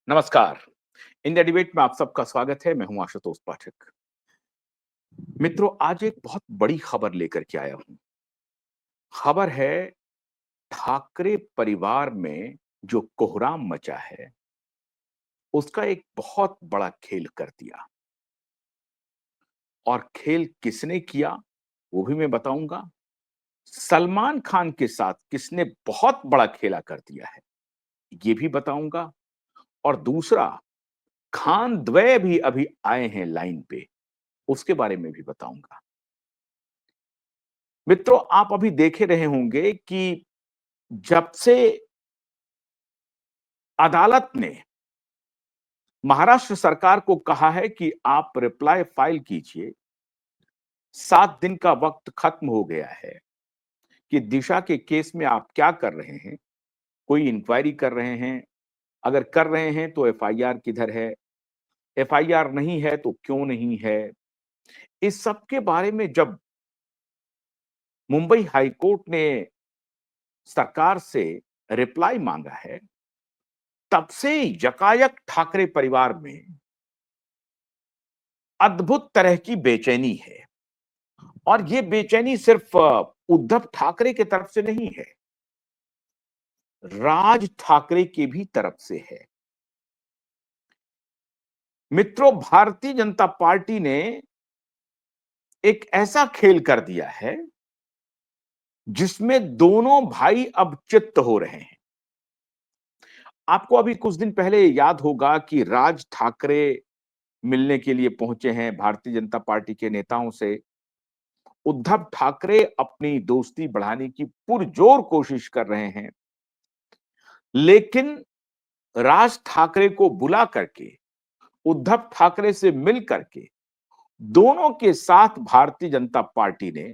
नमस्कार। India debate में आप सबका स्वागत है। मैं हूं आशुतोष पाठक। मित्रों, आज एक बहुत बड़ी खबर लेकर के आया हूं। खबर है ठाकरे परिवार में जो कोहराम मचा है, उसका एक बहुत बड़ा खेल कर दिया। और खेल किसने किया, वो भी मैं बताऊंगा। सलमान खान के साथ किसने बहुत बड़ा खेला कर दिया है, ये भी बताऊंगा। और दूसरा, खान द्वय भी अभी आए हैं लाइन पे, उसके बारे में भी बताऊंगा। मित्रों, आप अभी देखे रहे होंगे कि जब से अदालत ने महाराष्ट्र सरकार को कहा है कि आप रिप्लाई फाइल कीजिए, 7 दिन का वक्त खत्म हो गया है कि दिशा के केस में आप क्या कर रहे हैं, कोई इंक्वायरी कर रहे हैं, अगर कर रहे हैं तो एफआईआर किधर है, एफआईआर नहीं है तो क्यों नहीं है। इस सब के बारे में जब मुंबई हाईकोर्ट ने सरकार से रिप्लाई मांगा है, तब से यकायक ठाकरे परिवार में अद्भुत तरह की बेचैनी है। और ये बेचैनी सिर्फ उद्धव ठाकरे की तरफ से नहीं है, राज ठाकरे की भी तरफ से है। मित्रों, भारतीय जनता पार्टी ने एक ऐसा खेल कर दिया है जिसमें दोनों भाई अब चित्त हो रहे हैं। आपको अभी कुछ दिन पहले याद होगा कि राज ठाकरे मिलने के लिए पहुंचे हैं भारतीय जनता पार्टी के नेताओं से। उद्धव ठाकरे अपनी दोस्ती बढ़ाने की पुरजोर कोशिश कर रहे हैं, लेकिन राज ठाकरे को बुला करके, उद्धव ठाकरे से मिल करके दोनों के साथ भारतीय जनता पार्टी ने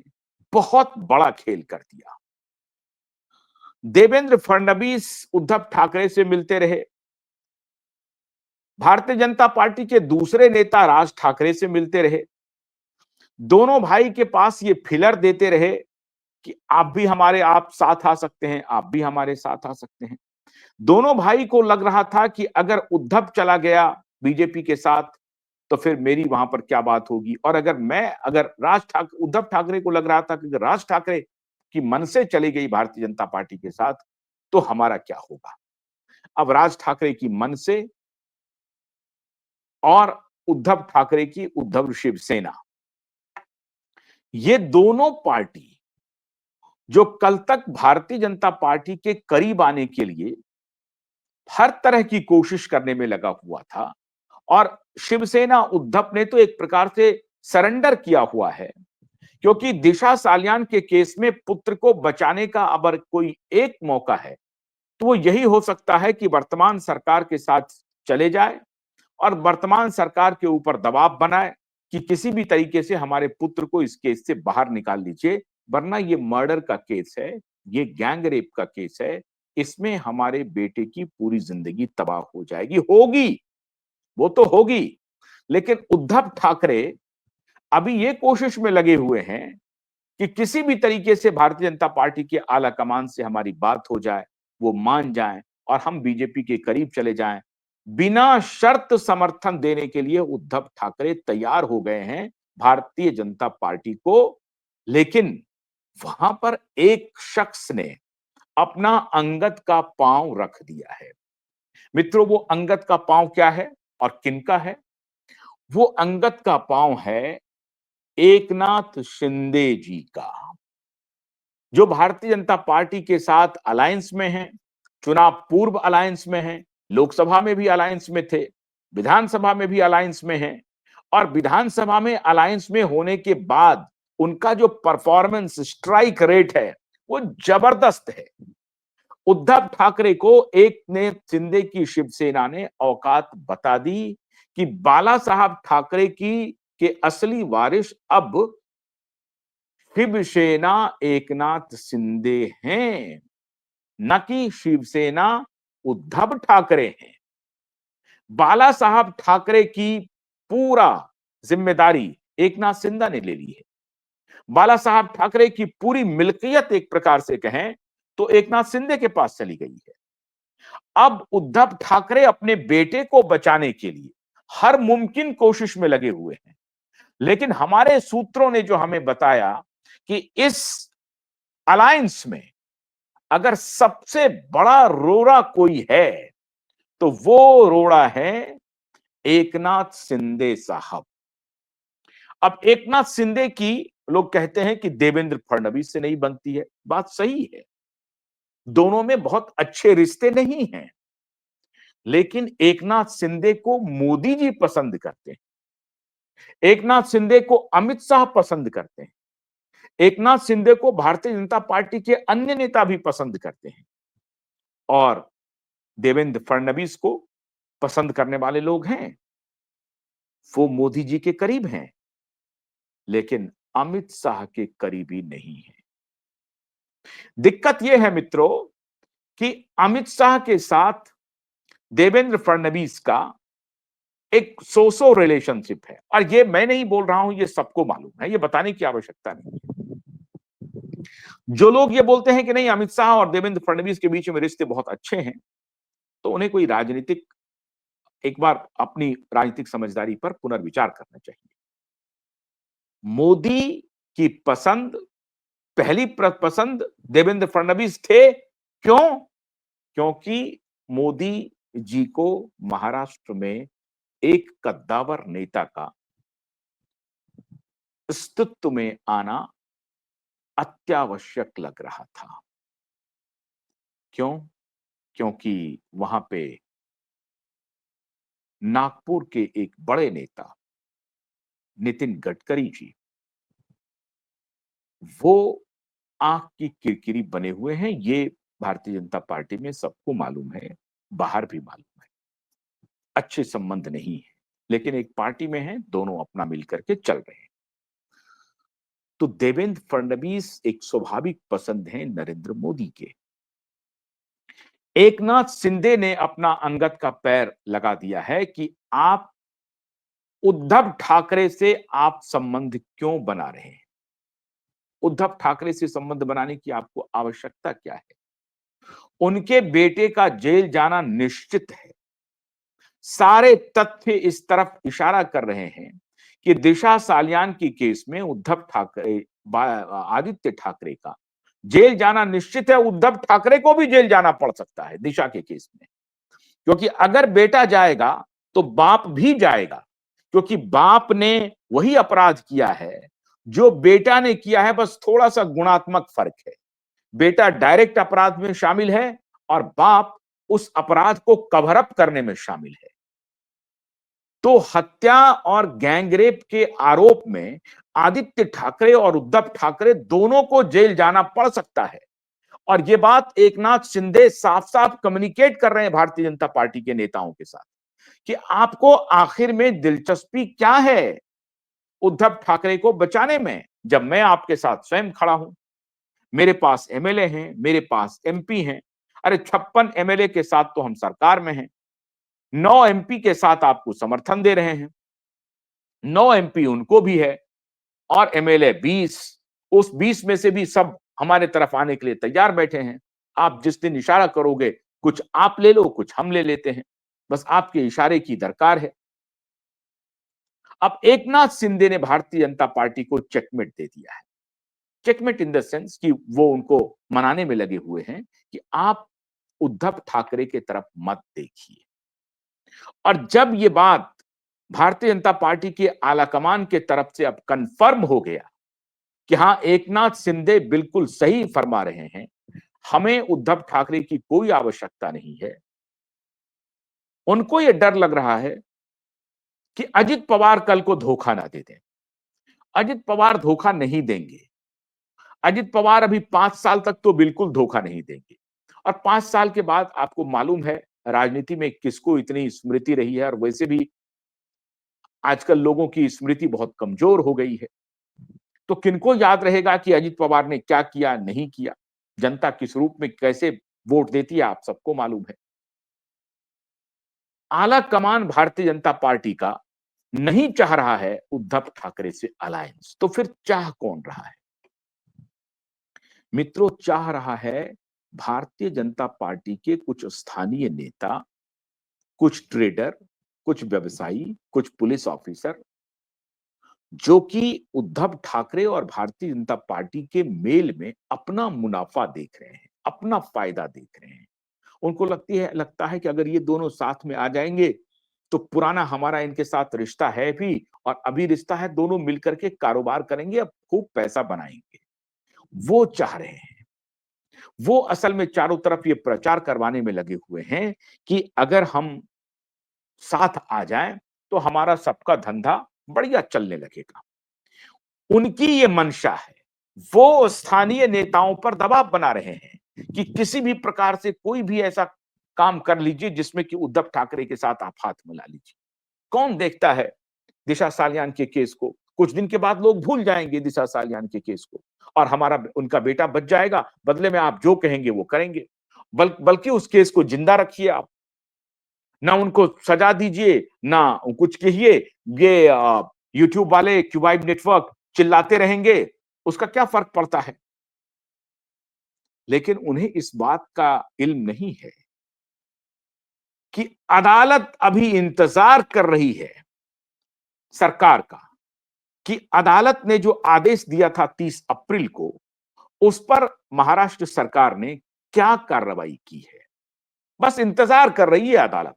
बहुत बड़ा खेल कर दिया। देवेंद्र फडणवीस उद्धव ठाकरे से मिलते रहे, भारतीय जनता पार्टी के दूसरे नेता राज ठाकरे से मिलते रहे, दोनों भाई के पास ये फिलर देते रहे कि आप साथ आ सकते हैं, आप भी हमारे साथ आ सकते हैं। दोनों भाई को लग रहा था कि अगर उद्धव चला गया बीजेपी के साथ तो फिर मेरी वहां पर क्या बात होगी, और अगर उद्धव ठाकरे को लग रहा था कि अगर राज ठाकरे की मन से चली गई भारतीय जनता पार्टी के साथ तो हमारा क्या होगा। अब राज ठाकरे की मन से और उद्धव ठाकरे की उद्धव शिवसेना, ये दोनों पार्टी जो कल तक भारतीय जनता पार्टी के करीब आने के लिए हर तरह की कोशिश करने में लगा हुआ था, और शिवसेना उद्धव ने तो एक प्रकार से सरेंडर किया हुआ है, क्योंकि दिशा सालियान के केस में पुत्र को बचाने का अगर कोई एक मौका है तो वो यही हो सकता है कि वर्तमान सरकार के साथ चले जाए और वर्तमान सरकार के ऊपर दबाव बनाए कि किसी भी तरीके से हमारे पुत्र को इस केस से बाहर निकाल लीजिए, वरना ये मर्डर का केस है, ये गैंग रेप का केस है, इसमें हमारे बेटे की पूरी जिंदगी तबाह हो जाएगी। होगी, वो तो होगी, लेकिन उद्धव ठाकरे अभी ये कोशिश में लगे हुए हैं कि किसी भी तरीके से भारतीय जनता पार्टी के आला कमान से हमारी बात हो जाए, वो मान जाएं और हम बीजेपी के करीब चले जाएं। बिना शर्त समर्थन देने के लिए उद्धव ठाकरे तैयार हो गए हैं भारतीय जनता पार्टी को, लेकिन वहां पर एक शख्स ने अपना अंगद का पांव रख दिया है। मित्रों, वो अंगद का पांव क्या है और किनका है? वो अंगद का पांव है एकनाथ शिंदे जी का, जो भारतीय जनता पार्टी के साथ अलायंस में हैं, चुनाव पूर्व अलायंस में हैं, लोकसभा में भी अलायंस में थे, विधानसभा में भी अलायंस में हैं, और विधानसभा में अलायंस में होने के बाद उनका जो परफॉर्मेंस स्ट्राइक रेट है वो जबरदस्त है। उद्धव ठाकरे को एक ने शिंदे की शिवसेना ने औकात बता दी कि बाला साहब ठाकरे की के असली वारिस अब शिवसेना एकनाथ शिंदे हैं, न कि शिवसेना उद्धव ठाकरे हैं। बाला साहब ठाकरे की पूरा जिम्मेदारी एकनाथ शिंदे ने ले ली है। बाला साहब ठाकरे की पूरी मिल्कियत एक प्रकार से कहें तो एकनाथ शिंदे के पास चली गई है। अब उद्धव ठाकरे अपने बेटे को बचाने के लिए हर मुमकिन कोशिश में लगे हुए हैं। लेकिन हमारे सूत्रों ने जो हमें बताया कि इस अलायंस में अगर सबसे बड़ा रोड़ा कोई है तो वो रोड़ा है एकनाथ शिंदे साहब। अब एकनाथ शिंदे की लोग कहते हैं कि देवेंद्र फडणवीस से नहीं बनती है। बात सही है, दोनों में बहुत अच्छे रिश्ते नहीं हैं, लेकिन एकनाथ शिंदे को मोदी जी पसंद करते हैं, एकनाथ शिंदे को अमित शाह पसंद करते हैं, एकनाथ शिंदे को भारतीय जनता पार्टी के अन्य नेता भी पसंद करते हैं और देवेंद्र फडणवीस को पसंद करने वाले लोग हैं, वो मोदी जी के करीब हैं, लेकिन अमित शाह के करीबी नहीं है। दिक्कत यह है मित्रों कि अमित शाह के साथ देवेंद्र फडणवीस का एक सो रिलेशनशिप है और ये मैं नहीं बोल रहा हूं, ये सबको मालूम है, ये बताने की आवश्यकता नहीं है। जो लोग ये बोलते हैं कि नहीं अमित शाह और देवेंद्र फडणवीस के बीच में रिश्ते बहुत अच्छे हैं, तो उन्हें कोई राजनीतिक एक बार अपनी राजनीतिक समझदारी पर पुनर्विचार करना चाहिए। मोदी की पसंद, पहली पसंद देवेंद्र फडणवीस थे। क्यों? क्योंकि मोदी जी को महाराष्ट्र में एक कद्दावर नेता का अस्तित्व में आना अत्यावश्यक लग रहा था। क्यों? क्योंकि वहां पे नागपुर के एक बड़े नेता नितिन गडकरी जी, वो आंख की किरकिरी बने हुए हैं। ये भारतीय जनता पार्टी में सबको मालूम है, बाहर भी मालूम है। अच्छे संबंध नहीं है, लेकिन एक पार्टी में है, दोनों अपना मिलकर के चल रहे हैं। तो देवेंद्र फडणवीस एक स्वाभाविक पसंद है नरेंद्र मोदी के। एकनाथ शिंदे ने अपना अंगत का पैर लगा दिया है कि आप उद्धव ठाकरे से आप संबंध क्यों बना रहे हैं? उद्धव ठाकरे से संबंध बनाने की आपको आवश्यकता क्या है? उनके बेटे का जेल जाना निश्चित है। सारे तथ्य इस तरफ इशारा कर रहे हैं कि दिशा सालियान की केस में उद्धव ठाकरे, आदित्य ठाकरे का जेल जाना निश्चित है। उद्धव ठाकरे को भी जेल जाना पड़ सकता है दिशा के केस में, क्योंकि अगर बेटा जाएगा तो बाप भी जाएगा, क्योंकि बाप ने वही अपराध किया है जो बेटा ने किया है, बस थोड़ा सा गुणात्मक फर्क है। बेटा डायरेक्ट अपराध में शामिल है और बाप उस अपराध को कवर अप करने में शामिल है। तो हत्या और गैंगरेप के आरोप में आदित्य ठाकरे और उद्धव ठाकरे दोनों को जेल जाना पड़ सकता है और यह बात एकनाथ शिंदे साफ साफ कम्युनिकेट कर रहे हैं भारतीय जनता पार्टी के नेताओं के साथ कि आपको आखिर में दिलचस्पी क्या है उद्धव ठाकरे को बचाने में, जब मैं आपके साथ स्वयं खड़ा हूं। मेरे पास एमएलए हैं, मेरे पास एमपी हैं। अरे 56 एमएलए के साथ तो हम सरकार में हैं, 9 एमपी के साथ आपको समर्थन दे रहे हैं, 9 एमपी उनको भी है और एमएलए 20, उस 20 में से भी सब हमारे तरफ आने के लिए तैयार बैठे हैं। आप जिस दिन इशारा करोगे, कुछ आप ले लो, कुछ हम ले लेते हैं, बस आपके इशारे की दरकार है। अब एकनाथ शिंदे ने भारतीय जनता पार्टी को चेकमेट दे दिया है। चेकमेट इन द सेंस कि वो उनको मनाने में लगे हुए हैं कि आप उद्धव ठाकरे के तरफ मत देखिए। और जब ये बात भारतीय जनता पार्टी के आलाकमान के तरफ से अब कंफर्म हो गया कि हां एकनाथ शिंदे बिल्कुल सही फरमा रहे हैं, हमें उद्धव ठाकरे की कोई आवश्यकता नहीं है। उनको यह डर लग रहा है कि अजित पवार कल को धोखा ना दे दें। अजित पवार धोखा नहीं देंगे। अजित पवार अभी 5 साल तक तो बिल्कुल धोखा नहीं देंगे और 5 साल के बाद आपको मालूम है राजनीति में किसको इतनी स्मृति रही है और वैसे भी आजकल लोगों की स्मृति बहुत कमजोर हो गई है। तो किनको याद रहेगा कि अजित पवार ने क्या किया, नहीं किया? जनता किस रूप में कैसे वोट देती है, आप सबको मालूम है। आला कमान भारतीय जनता पार्टी का नहीं चाह रहा है उद्धव ठाकरे से अलायंस, तो फिर चाह कौन रहा है? मित्रों, चाह रहा है भारतीय जनता पार्टी के कुछ स्थानीय नेता, कुछ ट्रेडर, कुछ व्यवसायी, कुछ पुलिस ऑफिसर, जो कि उद्धव ठाकरे और भारतीय जनता पार्टी के मेल में अपना मुनाफा देख रहे हैं, अपना फायदा देख रहे हैं। उनको लगता है कि अगर ये दोनों साथ में आ जाएंगे तो पुराना हमारा इनके साथ रिश्ता है भी और अभी रिश्ता है, दोनों मिलकर के कारोबार करेंगे, अब खूब पैसा बनाएंगे। वो चाह रहे हैं। वो असल में चारों तरफ ये प्रचार करवाने में लगे हुए हैं कि अगर हम साथ आ जाएं तो हमारा सबका धंधा बढ़िया चलने लगेगा। उनकी ये मंशा है। वो स्थानीय नेताओं पर दबाव बना रहे हैं कि किसी भी प्रकार से कोई भी ऐसा काम कर लीजिए जिसमें कि उद्धव ठाकरे के साथ आप हाथ मिला लीजिए। कौन देखता है दिशा सालियान के केस को? कुछ दिन के बाद लोग भूल जाएंगे दिशा सालियान के केस को और हमारा उनका बेटा बच जाएगा। बदले में आप जो कहेंगे वो करेंगे। बल्कि उस केस को जिंदा रखिए आप। ना उनको सजा दीजिए, ना कुछ कहिए। ये यूट्यूब वाले क्यूबाइड नेटवर्क चिल्लाते रहेंगे, उसका क्या फर्क पड़ता है? लेकिन उन्हें इस बात का इल्म नहीं है कि अदालत अभी इंतजार कर रही है सरकार का कि अदालत ने जो आदेश दिया था 30 अप्रैल को, उस पर महाराष्ट्र सरकार ने क्या कार्रवाई की है। बस इंतजार कर रही है अदालत।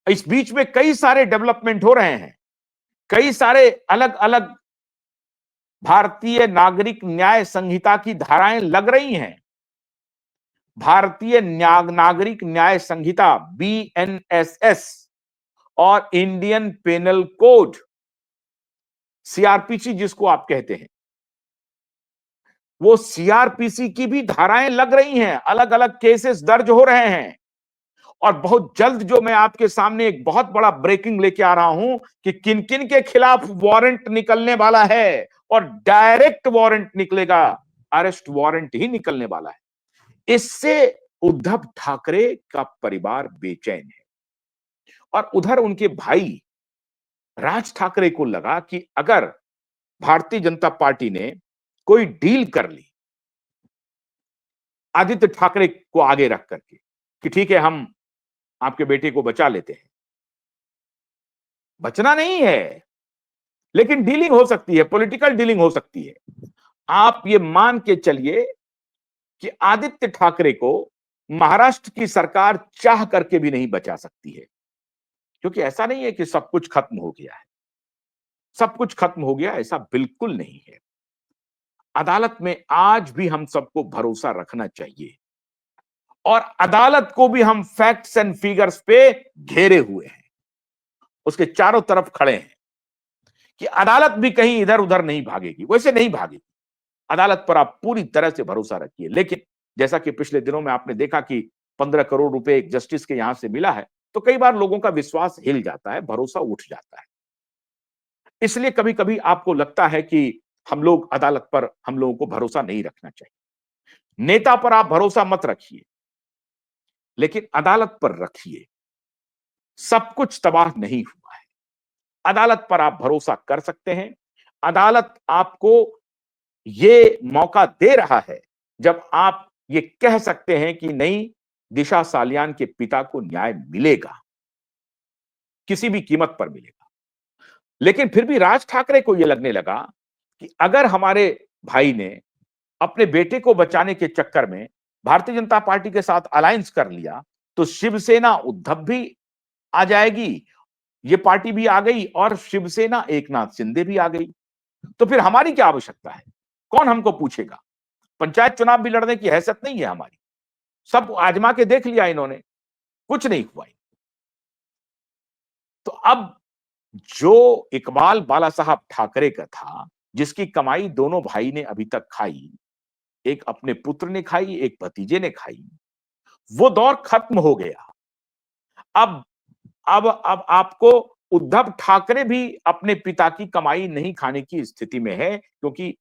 इस बीच में कई सारे डेवलपमेंट हो रहे हैं। कई सारे अलग अलग भारतीय नागरिक न्याय संहिता की धाराएं लग रही हैं। भारतीय नागरिक न्याय संहिता बीएनएसएस और इंडियन पेनल कोड सीआरपीसी जिसको आप कहते हैं, वो सीआरपीसी की भी धाराएं लग रही हैं। अलग अलग केसेस दर्ज हो रहे हैं और बहुत जल्द जो मैं आपके सामने एक बहुत बड़ा ब्रेकिंग लेके आ रहा हूं कि किन किन के खिलाफ वारंट निकलने वाला है और डायरेक्ट वारंट निकलेगा, अरेस्ट वारंट ही निकलने वाला है। इससे उद्धव ठाकरे का परिवार बेचैन है और उधर उनके भाई राज ठाकरे को लगा कि अगर भारतीय जनता पार्टी ने कोई डील कर ली आदित्य ठाकरे को आगे रख करके कि ठीक है हम आपके बेटे को बचा लेते हैं। बचना नहीं है, लेकिन डीलिंग हो सकती है, पॉलिटिकल डीलिंग हो सकती है। आप ये मान के चलिए कि आदित्य ठाकरे को महाराष्ट्र की सरकार चाह करके भी नहीं बचा सकती है, क्योंकि ऐसा नहीं है कि सब कुछ खत्म हो गया है। सब कुछ खत्म हो गया ऐसा बिल्कुल नहीं है। अदालत में आज भी हम सबको भरोसा रखना चाहिए और अदालत को भी हम फैक्ट्स एंड फिगर्स पे घेरे हुए हैं, उसके चारों तरफ खड़े हैं कि अदालत भी कहीं इधर उधर नहीं भागेगी। वैसे नहीं भागेगी। अदालत पर आप पूरी तरह से भरोसा रखिए। लेकिन जैसा कि पिछले दिनों में आपने देखा कि 15 करोड़ रुपए एक जस्टिस के यहां से मिला है, तो कई बार लोगों का विश्वास हिल जाता है, भरोसा उठ जाता है। इसलिए कभी कभी आपको लगता है कि हम लोगों को भरोसा नहीं रखना चाहिए। नेता पर आप भरोसा मत रखिए, लेकिन अदालत पर रखिए। सब कुछ तबाह नहीं हुआ है। अदालत पर आप भरोसा कर सकते हैं। अदालत आपको ये मौका दे रहा है जब आप ये कह सकते हैं कि नहीं, दिशा सालियान के पिता को न्याय मिलेगा, किसी भी कीमत पर मिलेगा। लेकिन फिर भी राज ठाकरे को यह लगने लगा कि अगर हमारे भाई ने अपने बेटे को बचाने के चक्कर में भारतीय जनता पार्टी के साथ अलायंस कर लिया, तो शिवसेना उद्धव भी आ जाएगी, ये पार्टी भी आ गई और शिवसेना एकनाथ शिंदे भी आ गई। तो फिर हमारी क्या आवश्यकता है? कौन हमको पूछेगा? पंचायत चुनाव भी लड़ने की हैसियत नहीं है हमारी। सब आजमा के देख लिया इन्होंने, कुछ नहीं हुआ। तो अब जो इकबाल बाला साहब ठाकरे का था, जिसकी कमाई दोनों भाई ने अभी तक खाई, एक अपने पुत्र ने खाई, एक भतीजे ने खाई, वो दौर खत्म हो गया। अब अब आपको उद्धव ठाकरे भी अपने पिता की कमाई नहीं खाने की स्थिति में है, क्योंकि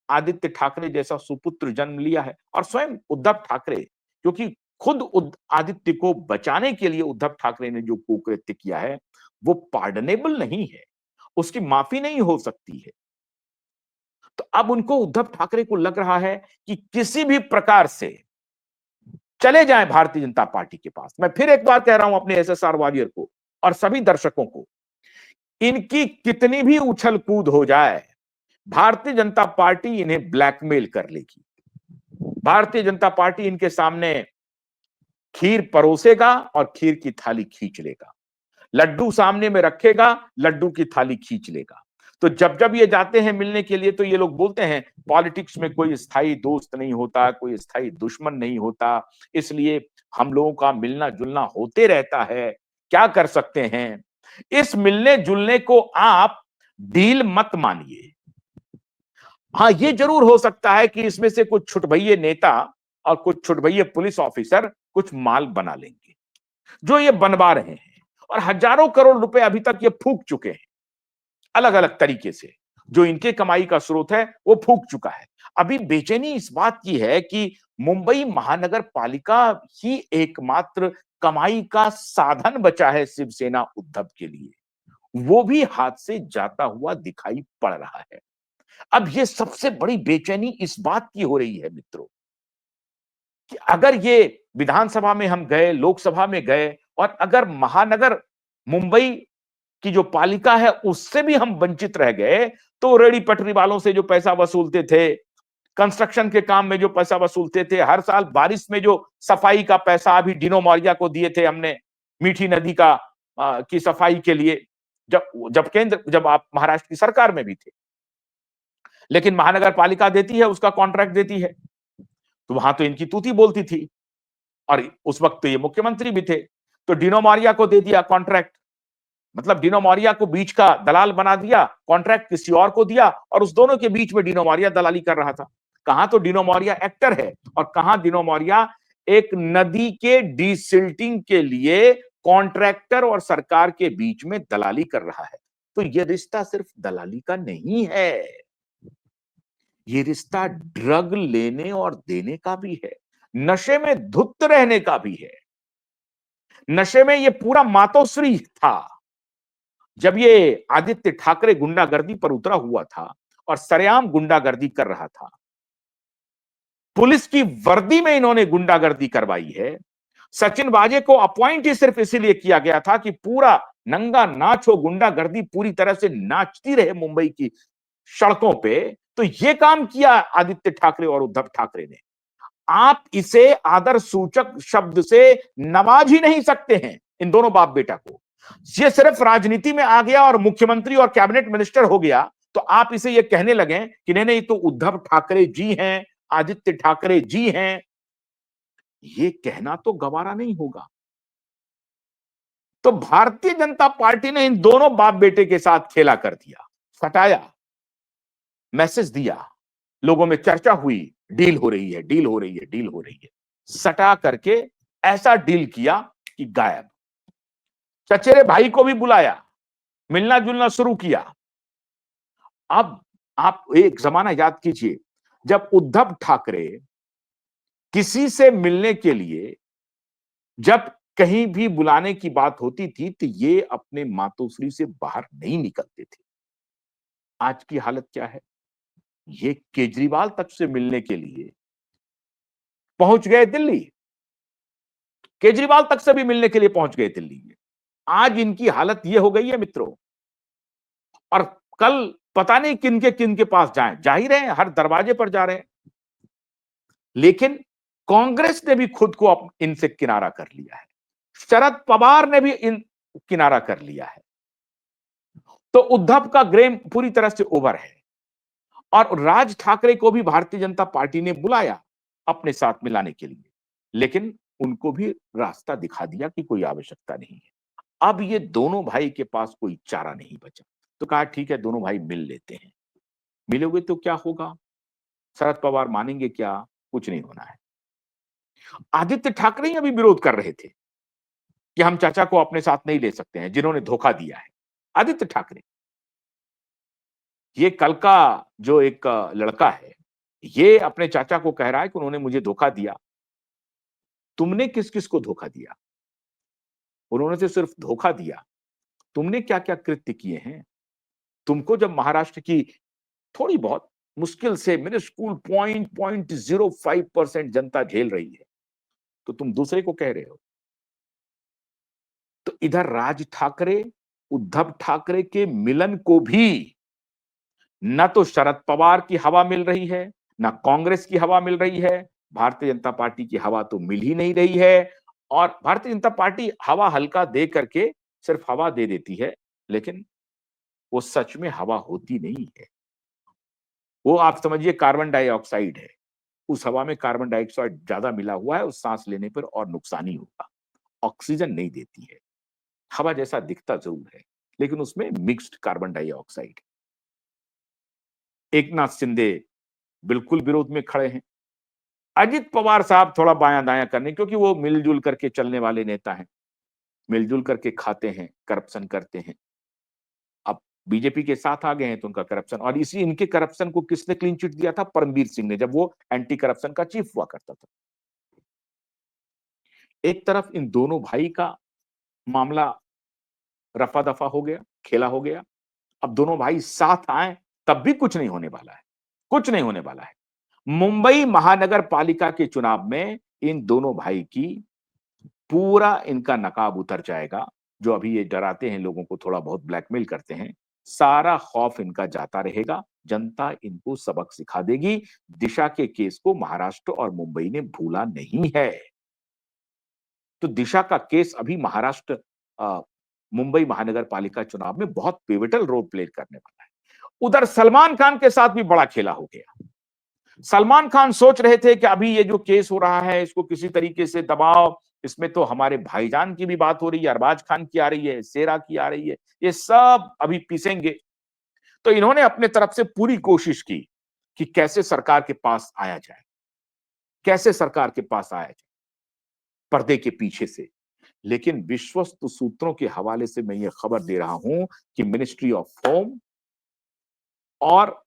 आदित्य ठाकरे जैसा सुपुत्र जन्म लिया है और स्वयं उद्धव ठाकरे, क्योंकि खुद आदित्य को बचाने के लिए उद्धव ठाकरे ने जो कुकृत्य किया है, वो पार्डनेबल नहीं है, उसकी माफी नहीं हो सकती है। तो अब उनको उद्धव ठाकरे को लग रहा है कि किसी भी प्रकार से चले जाएं भारतीय जनता पार्टी के पास। मैं फिर एक बार कह रहा हूं अपने एसएसआर वॉरियर को और सभी दर्शकों को, इनकी कितनी भी उछल कूद हो जाए, भारतीय जनता पार्टी इन्हें ब्लैकमेल कर लेगी। भारतीय जनता पार्टी इनके सामने खीर परोसेगा और खीर की थाली खींच लेगा। लड्डू सामने में रखेगा, लड्डू की थाली खींच लेगा। तो जब जब ये जाते हैं मिलने के लिए तो ये लोग बोलते हैं पॉलिटिक्स में कोई स्थायी दोस्त नहीं होता, कोई स्थायी दुश्मन नहीं होता, इसलिए हम लोगों का मिलना जुलना होते रहता है। क्या कर सकते हैं? इस मिलने जुलने को आप डील मत मानिए। हाँ, ये जरूर हो सकता है कि इसमें से कुछ छुटभइये नेता और कुछ छुटभइये पुलिस ऑफिसर कुछ माल बना लेंगे, जो ये बनवा रहे हैं, और हजारों करोड़ रुपए अभी तक ये फूंक चुके हैं अलग अलग तरीके से। जो इनके कमाई का स्रोत है वो फूंक चुका है। अभी बेचैनी इस बात की है कि मुंबई महानगर पालिका ही एकमात्र कमाई का साधन बचा है शिवसेना उद्धव के लिए, वो भी हाथ से जाता हुआ दिखाई पड़ रहा है। अब ये सबसे बड़ी बेचैनी इस बात की हो रही है मित्रों कि अगर ये विधानसभा में हम गए, लोकसभा में गए, और अगर महानगर मुंबई की जो पालिका है उससे भी हम वंचित रह गए, तो रेडी पटरी वालों से जो पैसा वसूलते थे, कंस्ट्रक्शन के काम में जो पैसा वसूलते थे, हर साल बारिश में जो सफाई का पैसा अभी डिनो मौर्या को दिए थे हमने मीठी नदी का की सफाई के लिए, जब आप महाराष्ट्र की सरकार में भी थे, लेकिन महानगर पालिका देती है, उसका कॉन्ट्रैक्ट देती है, तो वहां तो इनकी तूती बोलती थी, और उस वक्त तो ये मुख्यमंत्री भी थे। तो डिनो मौर्या को दे दिया कॉन्ट्रैक्ट, मतलब डिनो मौर्या को बीच का दलाल बना दिया, कॉन्ट्रैक्ट किसी और को दिया, और उस दोनों के बीच में डिनो मौर्या दलाली कर रहा था। कहां तो डिनो मौर्या एक्टर है और कहां डिनो मौर्या एक नदी के डीसिल्टिंग के लिए कॉन्ट्रैक्टर और सरकार के बीच में दलाली कर रहा है। तो यह रिश्ता सिर्फ दलाली का नहीं है, ये रिश्ता ड्रग लेने और देने का भी है, नशे में धुत रहने का भी है। नशे में ये पूरा मातोश्री था। जब ये आदित्य ठाकरे गुंडागर्दी पर उतरा हुआ था और सरेआम गुंडागर्दी कर रहा था, पुलिस की वर्दी में इन्होंने गुंडागर्दी करवाई है। सचिन वाजे को अपॉइंट ही सिर्फ इसीलिए किया गया था कि पूरा नंगा नाच हो, गुंडागर्दी पूरी तरह से नाचती रहे मुंबई की सड़कों पे। तो ये काम किया आदित्य ठाकरे और उद्धव ठाकरे ने। आप इसे आदर सूचक शब्द से नवाज ही नहीं सकते हैं इन दोनों बाप बेटा को। ये सिर्फ राजनीति में आ गया और मुख्यमंत्री और कैबिनेट मिनिस्टर हो गया तो आप इसे ये कहने लगे कि नहीं नहीं, तो उद्धव ठाकरे जी हैं, आदित्य ठाकरे जी हैं। ये कहना तो गवारा नहीं होगा। तो भारतीय जनता पार्टी ने इन दोनों बाप बेटे के साथ खेला कर दिया, सटाया, मैसेज दिया, लोगों में चर्चा हुई, डील हो रही है, डील हो रही है, डील हो रही है। सटा करके ऐसा डील किया कि गायब। चचेरे भाई को भी बुलाया, मिलना जुलना शुरू किया। अब आप एक जमाना याद कीजिए, जब उद्धव ठाकरे किसी से मिलने के लिए जब कहीं भी बुलाने की बात होती थी तो ये अपने मातोश्री से बाहर नहीं निकलते थे। आज की हालत क्या है? ये केजरीवाल तक से मिलने के लिए पहुंच गए दिल्ली, केजरीवाल तक से भी मिलने के लिए पहुंच गए दिल्ली में। आज इनकी हालत ये हो गई है मित्रों, और कल पता नहीं किन के पास जाएं, जा ही रहे हैं, हर दरवाजे पर जा रहे हैं। लेकिन कांग्रेस ने भी खुद को इनसे किनारा कर लिया है, शरद पवार ने भी इन किनारा कर लिया है। तो उद्धव का गेम पूरी तरह से ओवर है, और राज ठाकरे को भी भारतीय जनता पार्टी ने बुलाया अपने साथ मिलाने के लिए, लेकिन उनको भी रास्ता दिखा दिया कि कोई आवश्यकता नहीं है। अब ये दोनों भाई के पास कोई चारा नहीं बचा, तो कहा ठीक है दोनों भाई मिल लेते हैं। मिलोगे तो क्या होगा? शरद पवार मानेंगे क्या? कुछ नहीं होना है। आदित्य ठाकरे ही अभी विरोध कर रहे थे कि हम चाचा को अपने साथ नहीं ले सकते हैं, जिन्होंने धोखा दिया है। आदित्य ठाकरे, ये कल का जो एक लड़का है, ये अपने चाचा को कह रहा है कि उन्होंने मुझे धोखा दिया। तुमने किस किस को धोखा दिया? उन्होंने तो सिर्फ धोखा दिया, तुमने क्या क्या कृत्य किए हैं? तुमको जब महाराष्ट्र की थोड़ी बहुत मुश्किल से मिनिस्कूल 0.05% जनता झेल रही है, तो तुम दूसरे को कह रहे हो। तो इधर राज ठाकरे, उद्धव ठाकरे के मिलन को भी न तो शरद पवार की हवा मिल रही है, ना कांग्रेस की हवा मिल रही है, भारतीय जनता पार्टी की हवा तो मिल ही नहीं रही है। और भारतीय जनता पार्टी हवा हल्का दे करके सिर्फ हवा दे देती है, लेकिन वो सच में हवा होती नहीं है। वो आप समझिए कार्बन डाइऑक्साइड है। उस हवा में कार्बन डाइऑक्साइड ज्यादा मिला हुआ है, उस सांस लेने पर और नुकसान ही होगा। ऑक्सीजन नहीं देती है। हवा जैसा दिखता जरूर है, लेकिन उसमें mixed carbon dioxide. Eknath Shinde बिल्कुल विरोध में खड़े हैं। अजित पवार साहब थोड़ा बायां दायां करने, क्योंकि वो मिलजुल करके चलने वाले नेता हैं, मिलजुल करके खाते हैं, करप्शन करते हैं। अब बीजेपी के साथ आ गए हैं तो उनका करप्शन, और इसी इनके करप्शन को किसने क्लीन चिट दिया था? परमबीर सिंह ने, जब वो एंटी करप्शन का चीफ हुआ करता था। एक तरफ इन दोनों भाई का मामला रफा दफा हो गया, खेला हो गया। अब दोनों भाई साथ आए तब भी कुछ नहीं होने वाला है, कुछ नहीं होने वाला है। मुंबई महानगर पालिका के चुनाव में इन दोनों भाई की पूरा इनका नकाब उतर जाएगा। जो अभी ये डराते हैं लोगों को, थोड़ा बहुत ब्लैकमेल करते हैं, सारा खौफ इनका जाता रहेगा। जनता इनको सबक सिखा देगी। दिशा के केस को महाराष्ट्र और मुंबई ने भूला नहीं है। तो दिशा का केस अभी महाराष्ट्र मुंबई महानगर पालिका चुनाव में बहुत पिवटल रोल प्ले करने वाला है। उधर सलमान खान के साथ भी बड़ा खेला हो गया। सलमान खान सोच रहे थे कि अभी ये जो केस हो रहा है इसको किसी तरीके से दबाव, इसमें तो हमारे भाईजान की भी बात हो रही है, अरबाज खान की आ रही है, शेरा की आ रही है, ये सब अभी पीसेंगे। तो इन्होंने अपने तरफ से पूरी कोशिश की कि कैसे सरकार के पास आया जाए, कैसे सरकार के पास आया जाए पर्दे के पीछे से। लेकिन विश्वस्त सूत्रों के हवाले से मैं ये खबर दे रहा हूं कि मिनिस्ट्री ऑफ होम और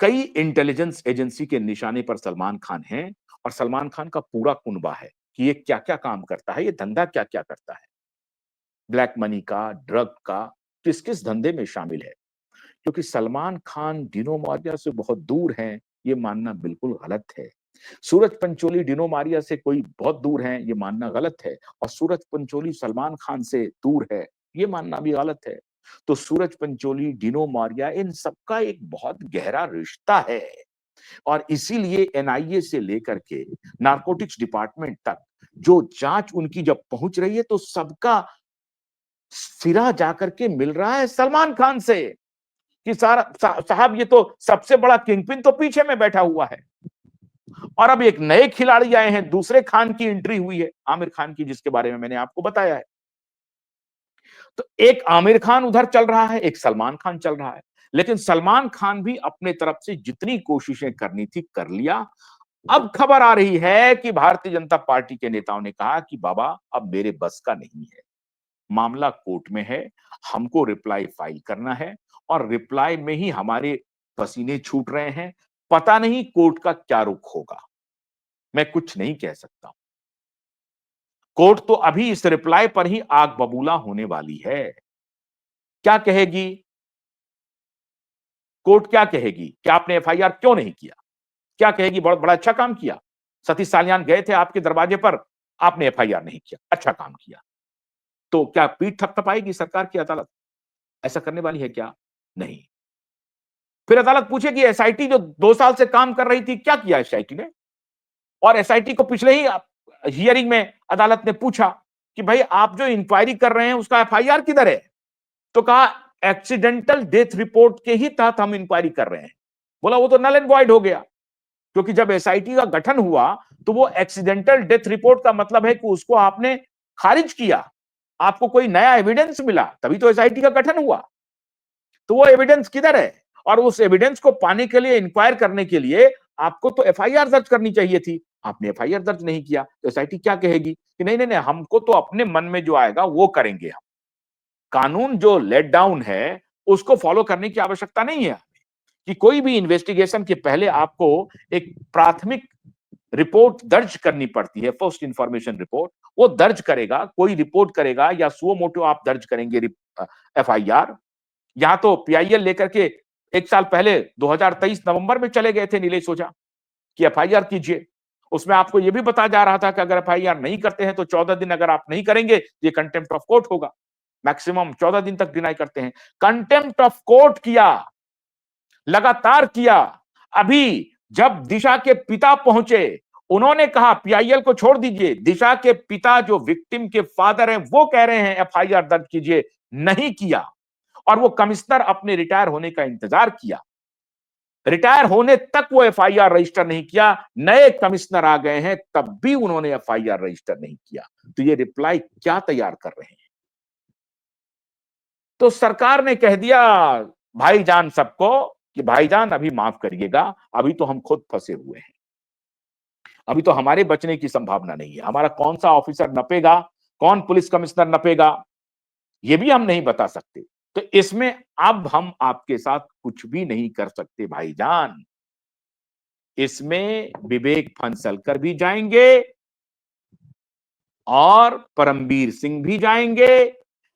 कई इंटेलिजेंस एजेंसी के निशाने पर सलमान खान हैं, और सलमान खान का पूरा कुनबा है कि ये क्या-क्या काम करता है, ये धंधा क्या-क्या करता है। ब्लैक मनी का, ड्रग का, किस-किस धंधे में शामिल है। क्योंकि सलमान खान डिनो मारिया से बहुत दूर हैं, ये मानना बिल्कुल गलत है। सूरज पंचोली डिनो मारिया से कोई बहुत दूर हैं, ये मानना गलत है। और सूरज पंचोली सलमान खान से दूर है, ये मानना भी गलत है। तो सूरज पंचोली, डिनो मारिया, इन सबका एक बहुत गहरा रिश्ता है। और इसीलिए एनआईए से लेकर के नारकोटिक्स डिपार्टमेंट तक जो जांच उनकी जब पहुंच रही है, तो सबका सिरा जाकर के मिल रहा है सलमान खान से कि साहब ये तो सबसे बड़ा किंगपिन तो पीछे में बैठा हुआ है। और अब एक नए खिलाड़ी आए हैं, दूसरे खान की एंट्री हुई है, आमिर खान की, जिसके बारे में मैंने आपको बताया है। तो एक आमिर खान उधर चल रहा है, एक सलमान खान चल रहा है। लेकिन सलमान खान भी अपने तरफ से जितनी कोशिशें करनी थी कर लिया। अब खबर आ रही है कि भारतीय जनता पार्टी के नेताओं ने कहा कि बाबा अब मेरे बस का नहीं है, मामला कोर्ट में है, हमको रिप्लाई फाइल करना है, और रिप्लाई में ही हमारे पसीने छूट रहे हैं। पता नहीं कोर्ट का क्या रुख होगा, मैं कुछ नहीं कह सकता। कोर्ट तो अभी इस रिप्लाई पर ही आग बबूला होने वाली है। क्या कहेगी कोर्ट? क्या कहेगी कि आपने एफआईआर क्यों नहीं किया? क्या कहेगी? बहुत बड़ा अच्छा काम किया, सतीश साल्यान गए थे आपके दरवाजे पर, आपने एफआईआर नहीं किया, अच्छा काम किया। तो क्या पीठ थपथपाएगी सरकार की अदालत? ऐसा करने वाली है क्या? नहीं। फिर अदालत पूछेगी एसआईटी जो 2 साल से काम कर रही थी, क्या किया एसआईटी ने? और एसआईटी को पिछले ही हियरिंग में अदालत ने पूछा कि भाई आप जो इंक्वायरी कर रहे हैं उसका एफआईआर किधर है? तो कहा एक्सीडेंटल डेथ रिपोर्ट के ही तहत हम इंक्वायरी कर रहे हैं। बोला वो तो नल एंड वॉइड हो गया, क्योंकि जब एसआईटी का गठन हुआ तो वो एक्सीडेंटल डेथ रिपोर्ट का मतलब है कि उसको आपने खारिज किया, आपको कोई नया एविडेंस मिला, तभी तो एसआईटी का गठन हुआ। तो वो एविडेंस किधर है? और उस एविडेंस को पाने के लिए, इंक्वायर करने के लिए आपको तो एफआईआर दर्ज करनी चाहिए थी। आपने एफआईआर दर्ज नहीं किया, तो एसआईटी क्या कहेगी कि नहीं नहीं नहीं, हमको तो अपने मन में जो आएगा वो करेंगे हम। कानून जो लेट डाउन है उसको फॉलो करने की आवश्यकता नहीं है कि कोई भी इन्वेस्टिगेशन के पहले आपको एक प्राथमिक रिपोर्ट दर्ज करनी पड़ती है, फर्स्ट इंफॉर्मेशन रिपोर्ट। वो दर्ज करेगा, कोई रिपोर्ट करेगा या सुओ मोटो आप दर्ज करेंगे एफआईआर, यहां तो पीआईएल लेकर के 1 साल पहले 2023 नवंबर में चले गए थे नीलेश ओझा कि एफआईआर कीजिए। उसमें आपको ये भी बताया जा रहा था कि अगर एफआईआर नहीं करते हैं तो 14 दिन अगर आप नहीं करेंगे, ये कंटेम्प्ट ऑफ कोर्ट होगा। मैक्सिमम 14 दिन तक डिनाई करते हैं। कंटेम्प्ट ऑफ कोर्ट किया, लगातार किया। अभी जब दिशा के पिता पहुंचे, उन्होंने कहा पीआईएल को छोड़ दीजिए, दिशा के पिता जो विक्टिम के फादर हैं वो कह रहे हैं एफआईआर दर्ज कीजिए, नहीं किया। और वो कमिश्नर अपने रिटायर होने का इंतजार किया, रिटायर होने तक वो एफआईआर रजिस्टर नहीं किया। नए कमिश्नर आ गए हैं तब भी उन्होंने एफआईआर रजिस्टर नहीं किया। तो ये रिप्लाई क्या तैयार कर रहे हैं? तो सरकार ने कह दिया भाईजान सबको कि भाईजान अभी माफ करिएगा, अभी तो हम खुद फंसे हुए हैं, अभी तो हमारे बचने की संभावना नहीं है। हमारा कौन सा ऑफिसर नपेगा, कौन पुलिस कमिश्नर नपेगा, ये भी हम नहीं बता सकते। तो इसमें अब हम आपके साथ कुछ भी नहीं कर सकते भाईजान। इसमें विवेक फंसलकर भी जाएंगे और परमबीर सिंह भी जाएंगे।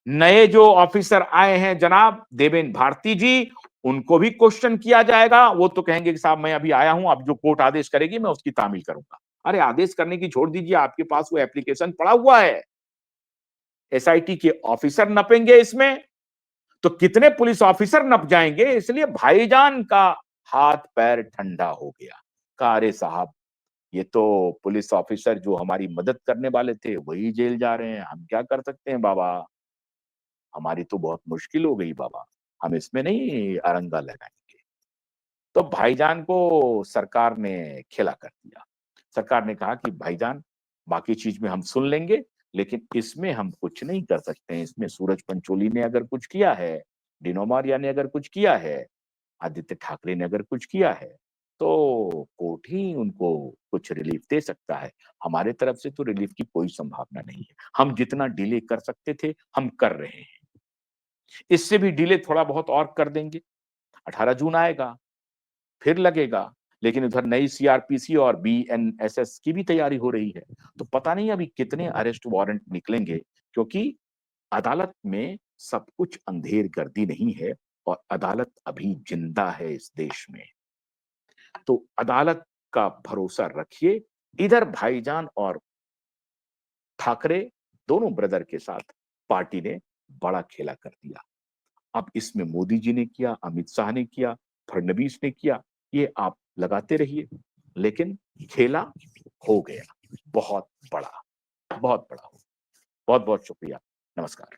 नए जो ऑफिसर आए हैं जनाब देवेंद्र भारती जी, उनको भी क्वेश्चन किया जाएगा। वो तो कहेंगे कि साहब मैं अभी आया हूं, अब जो कोर्ट आदेश करेगी मैं उसकी तामील करूंगा। अरे आदेश करने की छोड़ दीजिए, आपके पास वो एप्लीकेशन पड़ा हुआ है। एसआईटी के ऑफिसर नपेंगे इसमें, तो कितने पुलिस ऑफिसर नप जाएंगे। इसलिए भाईजान का हाथ पैर ठंडा हो गया। कहा अरे साहब, ये तो पुलिस ऑफिसर जो हमारी मदद करने वाले थे वही जेल जा रहे हैं, हम क्या कर सकते हैं बाबा, हमारी तो बहुत मुश्किल हो गई बाबा, हम इसमें नहीं अरंगा लगाएंगे। तो भाईजान को सरकार ने खेला कर दिया। सरकार ने कहा कि भाईजान बाकी चीज में हम सुन लेंगे, लेकिन इसमें हम कुछ नहीं कर सकते हैं। इसमें सूरज पंचोली ने अगर कुछ किया है, डिनोमारिया ने अगर कुछ किया है, आदित्य ठाकरे ने अगर कुछ किया है, तो कोर्ट ही उनको कुछ रिलीफ दे सकता है। हमारे तरफ से तो रिलीफ की कोई संभावना नहीं है। हम जितना डिले कर सकते थे हम कर रहे हैं, इससे भी डिले थोड़ा बहुत और कर देंगे। 18 जून आएगा, फिर लगेगा, लेकिन उधर नई सीआरपीसी और बीएनएसएस की भी तैयारी हो रही है। तो पता नहीं अभी कितने अरेस्ट वारंट निकलेंगे, क्योंकि अदालत में सब कुछ अंधेर गर्दी नहीं है और अदालत अभी जिंदा है इस देश में। तो अदालत का भरोसा रखिए। इधर भाईजान और ठाकरे दोनों ब्रदर के साथ पार्टी ने बड़ा खेला कर दिया। अब इसमें मोदी जी ने किया, अमित शाह ने किया, फडणवीस ने किया, ये आप लगाते रहिए, लेकिन खेला हो गया बहुत बड़ा, बहुत बड़ा हो। बहुत बहुत शुक्रिया। नमस्कार।